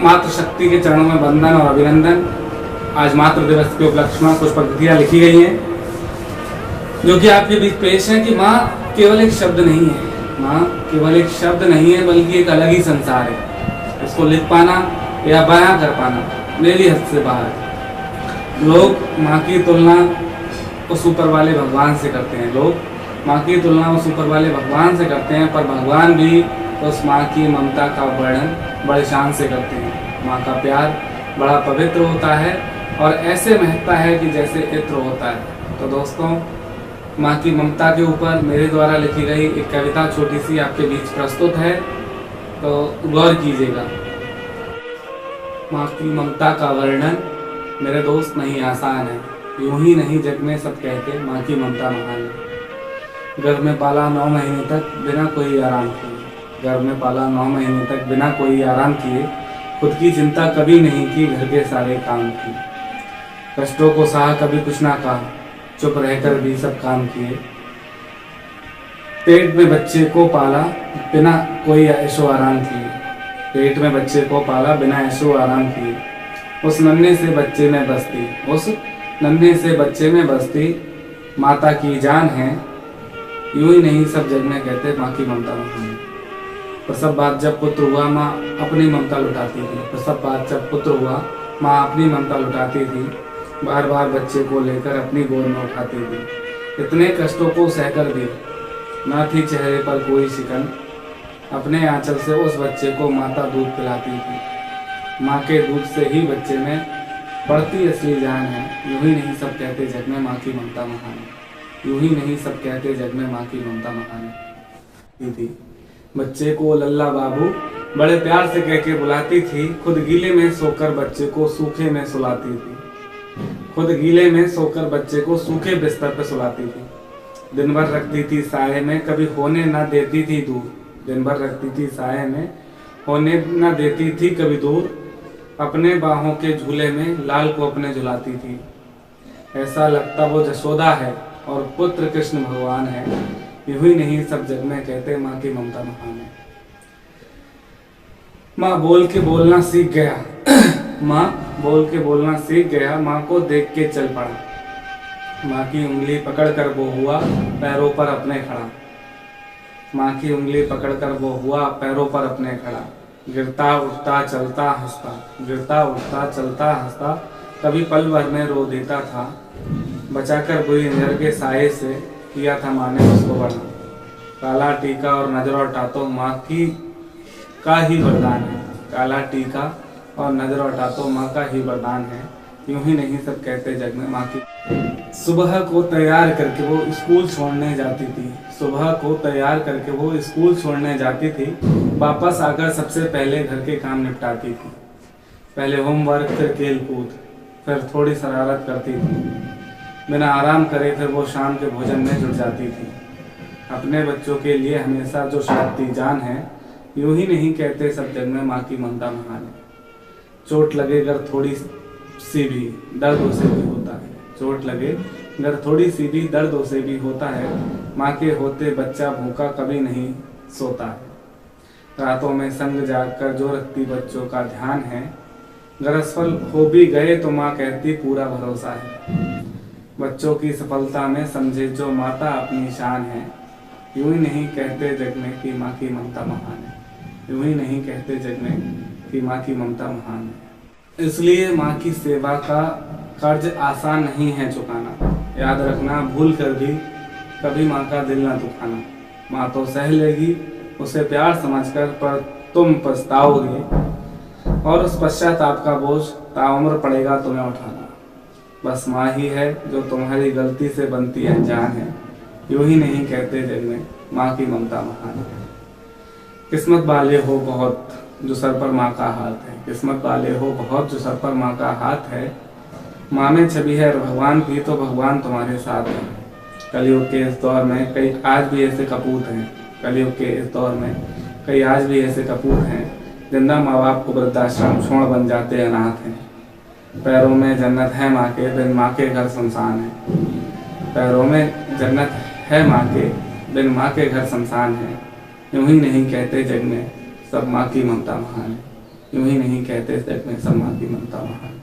मातृशक्ति के चरणों में वंदन और अभिनंदन। आज मातृ दिवस के उपलक्ष्य में कुछ पंक्तियां लिखी गई हैं जो कि आपके बीच पेश है कि माँ केवल एक शब्द नहीं है, माँ केवल एक शब्द नहीं है बल्कि एक अलग ही संसार है। इसको लिख पाना या बयां कर पाना मेरी हद से बाहर है। लोग माँ की तुलना उस ऊपर वाले भगवान से करते हैं, लोग माँ की तुलना उस ऊपर वाले भगवान से करते हैं, पर भगवान भी उस माँ की ममता का वर्णन बड़े शान से करते हैं। माँ का प्यार बड़ा पवित्र होता है और ऐसे महकता है कि जैसे इत्र होता है। तो दोस्तों, माँ की ममता के ऊपर मेरे द्वारा लिखी गई एक कविता छोटी सी आपके बीच प्रस्तुत है, तो गौर कीजिएगा। माँ की ममता का वर्णन मेरे दोस्त नहीं आसान है, यूं ही नहीं जग में सब कहते माँ की ममता महान है। घर में पाला 9 महीने तक बिना कोई आराम किए, घर में पाला 9 महीने तक बिना कोई आराम किए, खुद की चिंता कभी नहीं की, घर के सारे काम किए। कष्टों को सहा कभी कुछ ना कहा, चुप रहकर भी सब काम किए। पेट में बच्चे को पाला बिना कोई ऐशो आराम किए, पेट में बच्चे को पाला बिना ऐशो आराम किए। उस नन्हे से बच्चे में बसती, उस नन्हे से बच्चे में बसती माता की जान है। यूं ही नहीं सब जग में कहते माँ की ममता महान है। प्रसव बाद जब पुत्र हुआ माँ अपनी ममता लुटाती थी, प्रसव बाद जब पुत्र हुआ माँ अपनी ममता लुटाती थी। बार बार बच्चे को लेकर अपनी गोद में उठाती थी। इतने कष्टों को सहकर भी न थी चेहरे पर कोई शिकन, अपने आंचल से उस बच्चे को माता दूध पिलाती थी। माँ के दूध से ही बच्चे में बढ़ती असली जान है। यूं ही नहीं सब कहते जग में माँ की ममता महान है, यूं ही नहीं सब कहते जग में माँ की ममता महान है। थी बच्चे को लल्ला बाबू बड़े प्यार से कह के बुलाती थी, खुद गीले में सोकर बच्चे को सूखे में सुलाती थी, खुद गीले में सोकर बच्चे को सूखे बिस्तर पर सुलाती थी। दिन भर रखती थी साये में, कभी होने ना देती थी दूर, दिन भर रखती थी साये में, होने ना देती थी कभी दूर। अपने बाहों के झूले में लाल को अपने झुलाती थी। ऐसा लगता वो जशोदा है और पुत्र कृष्ण भगवान है। यूं ही नहीं सब जग में कहते माँ की ममता महान है। माँ बोल के बोलना सीख गया, माँ बोल के बोलना सीख गया, माँ को देख के चल पड़ा। माँ की उंगली पकड़ कर वो हुआ पैरों पर अपने खड़ा, माँ की उंगली पकड़ कर वो हुआ पैरों पर अपने खड़ा। गिरता उठता चलता हंसता, गिरता उठता चलता हंसता, कभी पल भर में रो देता था। बचाकर बुरी नजर के साये से किया था माँ ने उसको बड़ा। काला टीका और नजर और टातो माँ की का ही वरदान है, काला टीका और नजर और टातो माँ का ही वरदान है। यूं ही नहीं सब कहते जग में माँ की। सुबह को तैयार करके वो स्कूल छोड़ने जाती थी, सुबह को तैयार करके वो स्कूल छोड़ने जाती थी। वापस आकर सबसे पहले घर के काम निपटाती थी, पहले होमवर्क फिर खेल कूद फिर थोड़ी शरारत करती थी। बिना आराम करे फिर वो शाम के भोजन में जुट जाती थी। अपने बच्चों के लिए हमेशा जो शांति जान है। यूं ही नहीं कहते सब जग में माँ की ममता महान है। चोट लगे अगर थोड़ी सी भी दर्द उसे भी होता है, चोट लगे अगर थोड़ी सी भी दर्द उसे भी होता है। माँ के होते बच्चा भूखा कभी नहीं सोता है। रातों में संग जागकर जो रखती बच्चों का ध्यान है। अगर असफल हो भी गए तो माँ कहती पूरा भरोसा है। बच्चों की सफलता में समझे जो माता अपनी शान है। यूं ही नहीं कहते जग में कि माँ की ममता महान है, यूं ही नहीं कहते जग में कि माँ की ममता महान है। इसलिए माँ की सेवा का कर्ज आसान नहीं है चुकाना। याद रखना भूल कर भी कभी माँ का दिल ना दुखाना। माँ तो सह लेगी उसे प्यार समझकर, पर तुम पछताओगे और उस पश्चाताप का बोझ ताउम्र पड़ेगा तुम्हें उठाना। बस माँ ही है जो तुम्हारी गलती से बनती अनजान है। यूं ही नहीं कहते जग में माँ की ममता महान है। किस्मत वाले हो बहुत जो सर पर माँ का हाथ है, किस्मत वाले हो बहुत जो सर पर माँ का हाथ है। माँ में छवि है भगवान की तो भगवान तुम्हारे साथ है। कलयुग के इस दौर में कई आज भी ऐसे कपूत हैं, कलयुग के इस दौर में कई आज भी ऐसे कपूत हैं जिंदा माँ बाप को वृद्धाश्रम छोड़ बन जाते अनाथ हैं। पैरों में जन्नत है माँ के, बिन माँ के घर शमशान है। पैरों में जन्नत है माँ के, बिन माँ के घर शमशान है। यूं ही नहीं कहते जग में सब माँ की ममता महान है, यूं ही नहीं कहते, सेट में सम्मान भी बनता वहाँ।